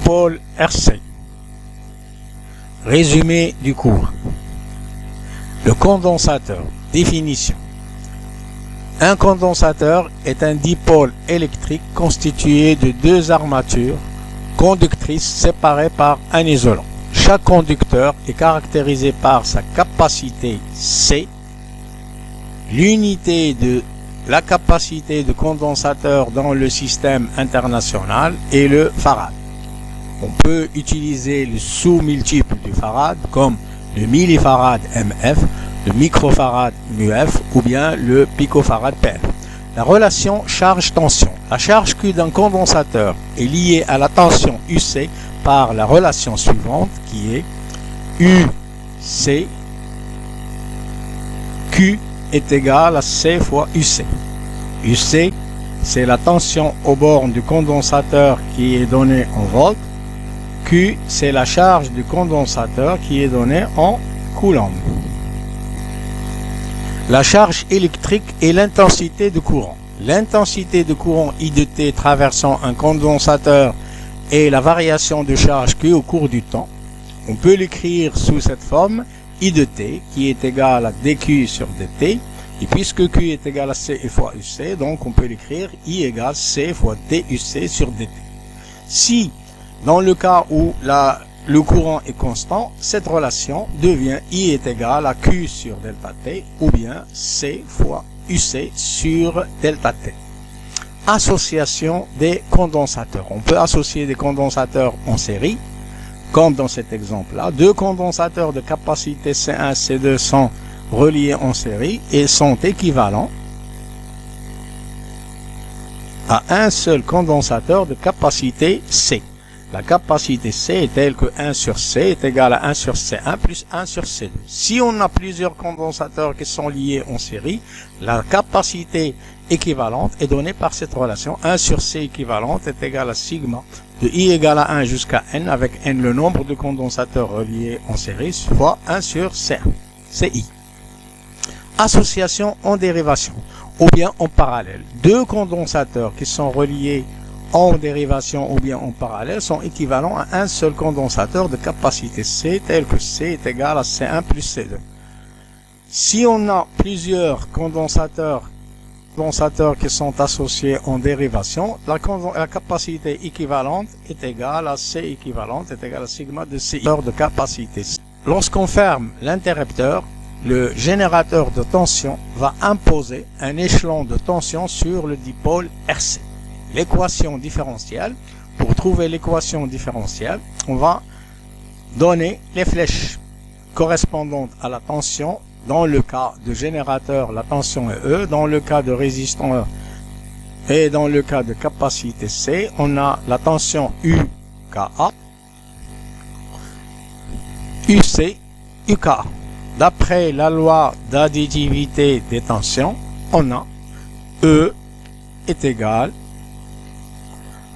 dipôle RC. Résumé du cours. Le condensateur. Définition. Un condensateur est un dipôle électrique constitué de deux armatures conductrices séparées par un isolant. Chaque conducteur est caractérisé par sa capacité C, l'unité de la capacité de condensateur dans le système international et le farad. On peut utiliser le sous-multiple du farad comme le millifarad MF, le microfarad MUF ou bien le picofarad PF. La relation charge-tension. La charge Q d'un condensateur est liée à la tension UC par la relation suivante qui est UC Q est égal à C fois UC. UC, c'est la tension aux bornes du condensateur qui est donnée en volts. Q, c'est la charge du condensateur qui est donnée en coulomb. La charge électrique est l'intensité de courant. L'intensité de courant I de T traversant un condensateur est la variation de charge Q au cours du temps. On peut l'écrire sous cette forme I de T qui est égal à dQ sur dt. Et puisque Q est égal à C fois UC, donc on peut l'écrire I égale C fois DUC sur dt. Si, dans le cas où le courant est constant, cette relation devient I est égal à Q sur delta T ou bien C fois UC sur delta T. Association des condensateurs. On peut associer des condensateurs en série, comme dans cet exemple-là. Deux condensateurs de capacité C1 et C2 sont reliés en série et sont équivalents à un seul condensateur de capacité C. La capacité C est telle que 1 sur C est égal à 1 sur C1 plus 1 sur C2. Si on a plusieurs condensateurs qui sont liés en série, la capacité équivalente est donnée par cette relation. 1 sur C équivalente est égal à sigma de I égale à 1 jusqu'à N avec N le nombre de condensateurs reliés en série fois 1 sur C1, CI. Association en dérivation ou bien en parallèle. Deux condensateurs qui sont reliés en dérivation ou bien en parallèle sont équivalents à un seul condensateur de capacité C tel que C est égal à C1 plus C2. Si on a plusieurs condensateurs qui sont associés en dérivation, la capacité équivalente est égale à C équivalente est égale à sigma de CI de capacité. Lorsqu'on ferme l'interrupteur, le générateur de tension va imposer un échelon de tension sur le dipôle RC. L'équation différentielle, pour trouver l'équation différentielle, on va donner les flèches correspondantes à la tension. Dans le cas de générateur, la tension est E. Dans le cas de résisteur et dans le cas de capacité C, on a la tension UKA, UC, UKA. D'après la loi d'additivité des tensions, on a E est égal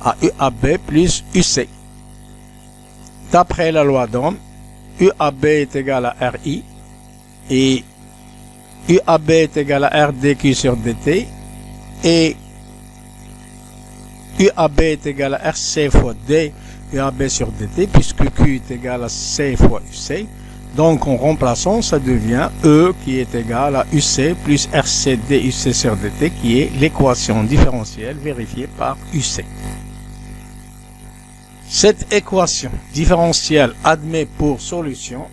à UAB plus UC. D'après la loi d'Ohm, UAB est égal à RI et UAB est égal à RdQ sur dt et UAB est égal à RC fois D UAB sur dt puisque Q est égal à C fois UC. Donc en remplaçant, ça devient E qui est égal à UC plus RC DUC sur dt qui est l'équation différentielle vérifiée par UC. Cette équation différentielle admet pour solution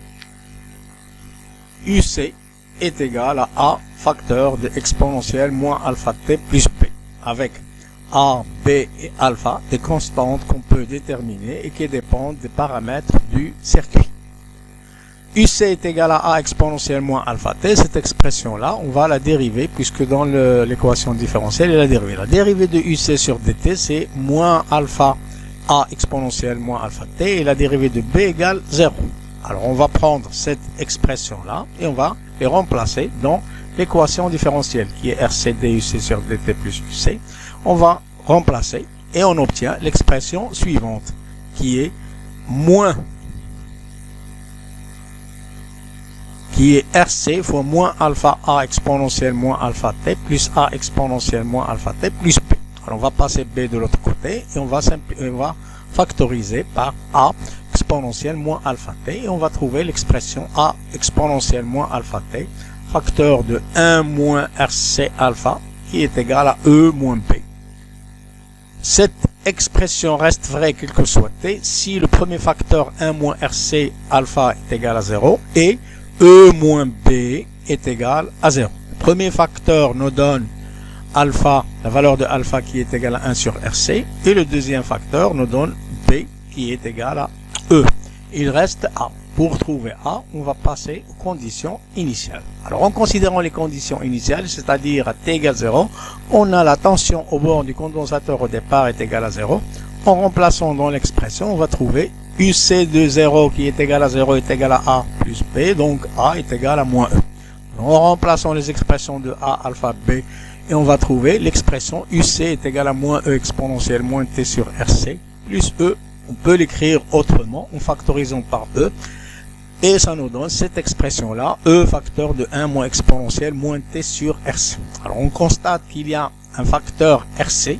UC est égal à A facteur de exponentielle moins alpha t plus P, avec A, B et alpha des constantes qu'on peut déterminer et qui dépendent des paramètres du circuit. UC est égal à A exponentielle moins alpha t. Cette expression-là, on va la dériver puisque dans l'équation différentielle, il y a la dérivée. La dérivée de UC sur dt, c'est moins alpha A exponentielle moins alpha t et la dérivée de B égale 0. Alors on va prendre cette expression-là et on va les remplacer dans l'équation différentielle qui est RC DUC sur dt plus UC. On va remplacer et on obtient l'expression suivante qui est RC fois moins alpha A exponentielle moins alpha t plus A exponentielle moins alpha t plus P. Alors on va passer B de l'autre côté et on va factorisé par a exponentielle moins alpha t, et on va trouver l'expression a exponentielle moins alpha t, facteur de 1 moins rc alpha, qui est égal à e moins b. Cette expression reste vraie quel que soit t si le premier facteur 1 moins rc alpha est égal à 0 et e moins b est égal à 0. Le premier facteur nous donne alpha, la valeur de alpha qui est égale à 1 sur rc, et le deuxième facteur nous donne b qui est égal à e. Il reste a. Pour trouver a, on va passer aux conditions initiales. Alors en considérant les conditions initiales, c'est-à-dire à t égale 0, on a la tension au bord du condensateur au départ est égale à 0. En remplaçant dans l'expression, on va trouver UC de 0 qui est égal à 0 est égal à a plus b, donc a est égal à moins e. En remplaçant les expressions de a, alpha, b, et on va trouver l'expression UC est égal à moins e exponentielle moins t sur rc plus e. On peut l'écrire autrement en factorisant par e. Et ça nous donne cette expression-là, e facteur de 1 moins exponentielle moins t sur rc. Alors on constate qu'il y a un facteur rc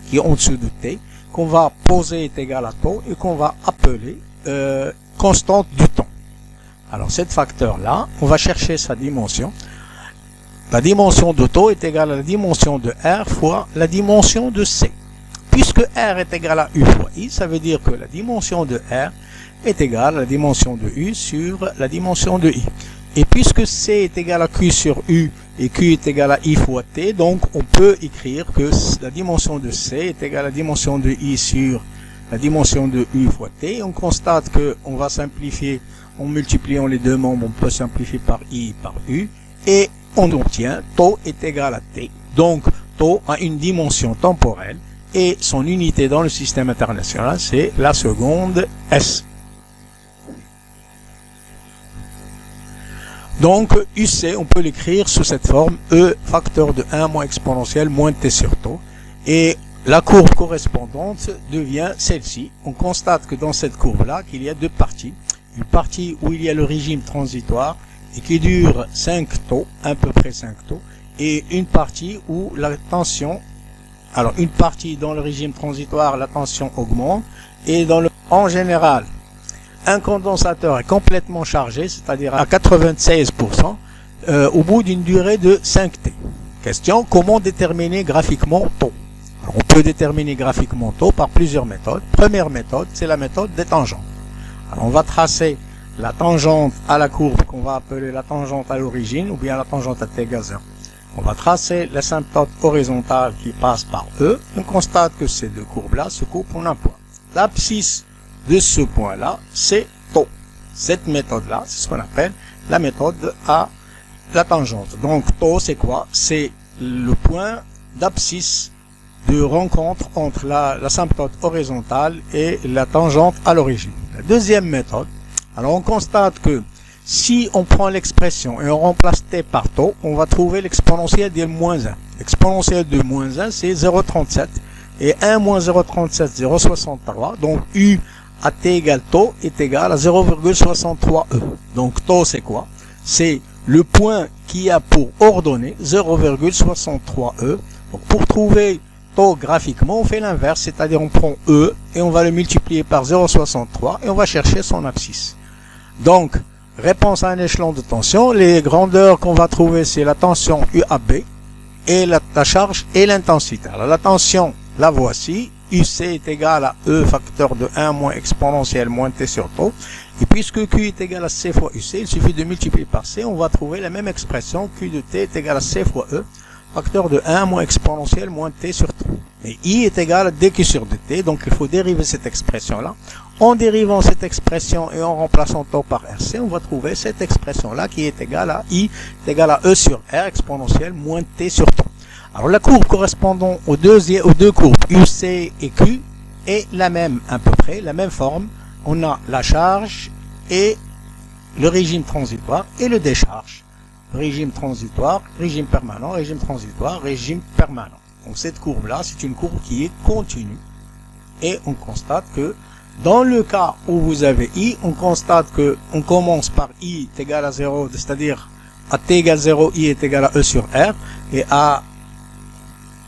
qui est en dessous de t, qu'on va poser est égal à taux et qu'on va appeler constante du temps. Alors cette facteur-là, on va chercher sa dimension. La dimension de taux est égale à la dimension de r fois la dimension de c. Puisque r est égal à u fois i, ça veut dire que la dimension de r est égale à la dimension de u sur la dimension de i. Et puisque c est égal à q sur u et q est égal à i fois t, donc on peut écrire que la dimension de c est égale à la dimension de i sur la dimension de u fois t. On constate que on va simplifier en multipliant les deux membres, on peut simplifier par i par u, et on obtient taux est égal à t. Donc taux a une dimension temporelle et son unité dans le système international c'est la seconde s. Donc, UC, on peut l'écrire sous cette forme, E facteur de 1 moins exponentielle moins t sur taux. Et la courbe correspondante devient celle-ci. On constate que dans cette courbe-là, qu'il y a deux parties. Une partie où il y a le régime transitoire et qui dure 5 taux, à peu près 5 taux. Et une partie où la tension, alors une partie dans le régime transitoire, la tension augmente. Et en général, un condensateur est complètement chargé, c'est-à-dire à 96%, au bout d'une durée de 5t. Question, comment déterminer graphiquement taux? On peut déterminer graphiquement taux par plusieurs méthodes. Première méthode, c'est la méthode des tangentes. Alors, on va tracer la tangente à la courbe qu'on va appeler la tangente à l'origine, ou bien la tangente à t égale 0. On va tracer l'asymptote horizontale qui passe par E. On constate que ces deux courbes-là se coupent en un point. L'abscisse de ce point-là, c'est taux. Cette méthode-là, c'est ce qu'on appelle la méthode à la tangente. Donc, taux, c'est quoi? C'est le point d'abscisse de rencontre entre l'asymptote horizontale et la tangente à l'origine. La deuxième méthode, alors on constate que si on prend l'expression et on remplace t par taux, on va trouver l'exponentielle de moins 1. L'exponentielle de moins 1, c'est 0,37. Et 1 moins 0,37, 0,63. Donc, u à t égale taux est égal à 0,63e. Donc taux c'est quoi? C'est le point qui a pour ordonnée 0,63e. Donc pour trouver taux graphiquement, on fait l'inverse, c'est-à-dire on prend E et on va le multiplier par 0,63 et on va chercher son abscisse. Donc, réponse à un échelon de tension, les grandeurs qu'on va trouver c'est la tension UAB et la charge et l'intensité. Alors la tension, la voici. UC est égal à E facteur de 1 moins exponentielle moins t sur taux. Et puisque Q est égal à C fois UC, il suffit de multiplier par C, on va trouver la même expression. Q de T est égal à C fois E, facteur de 1 moins exponentielle moins t sur taux. Et I est égal à dQ sur dt, donc il faut dériver cette expression-là. En dérivant cette expression et en remplaçant taux par RC, on va trouver cette expression-là qui est égale à I est égal à E sur R exponentielle moins t sur taux. Alors la courbe correspondant aux deux courbes UC et Q est la même à peu près, la même forme. On a la charge et le régime transitoire et le décharge. Régime transitoire, régime permanent, régime transitoire, régime permanent. Donc cette courbe-là, c'est une courbe qui est continue. Et on constate que dans le cas où vous avez I, on constate que on commence par I est égal à 0, c'est-à-dire à t égale 0, I est égal à E sur R,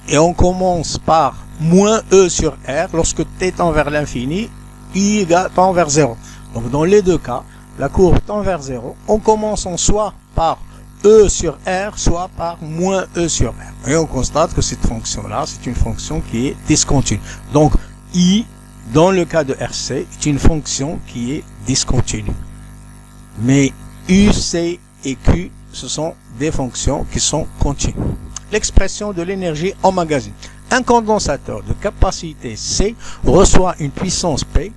et on commence par moins E sur R lorsque t tend vers l'infini, I tend vers 0. Donc dans les deux cas, la courbe tend vers 0. On commence en soit par E sur R, soit par moins E sur R. Et on constate que cette fonction-là, c'est une fonction qui est discontinue. Donc I, dans le cas de RC, est une fonction qui est discontinue. Mais U, C et Q, ce sont des fonctions qui sont continues. L'expression de l'énergie emmagasinée. Un condensateur de capacité C reçoit une puissance P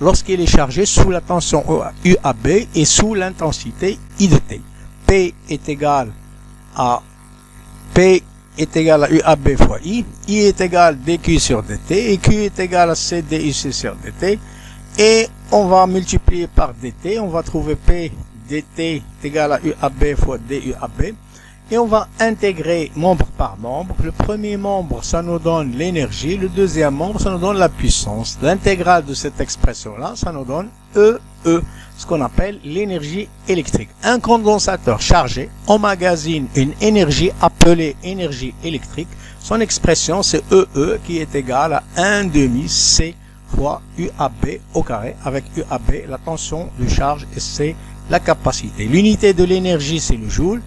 lorsqu'il est chargé sous la tension UAB et sous l'intensité I de T. P est égal à UAB fois I est égal à dQ sur dt, et Q est égal à C dUC sur dt, et on va multiplier par dt, on va trouver P dt est égal à UAB fois DUAB, et on va intégrer membre par membre. Le premier membre, ça nous donne l'énergie, le deuxième membre, ça nous donne la puissance. L'intégrale de cette expression-là, ça nous donne EE, ce qu'on appelle l'énergie électrique. Un condensateur chargé emmagasine une énergie appelée énergie électrique. Son expression, c'est EE qui est égal à 1 demi C fois UAB au carré, avec UAB la tension de charge et C la capacité. L'unité de l'énergie, c'est le joule.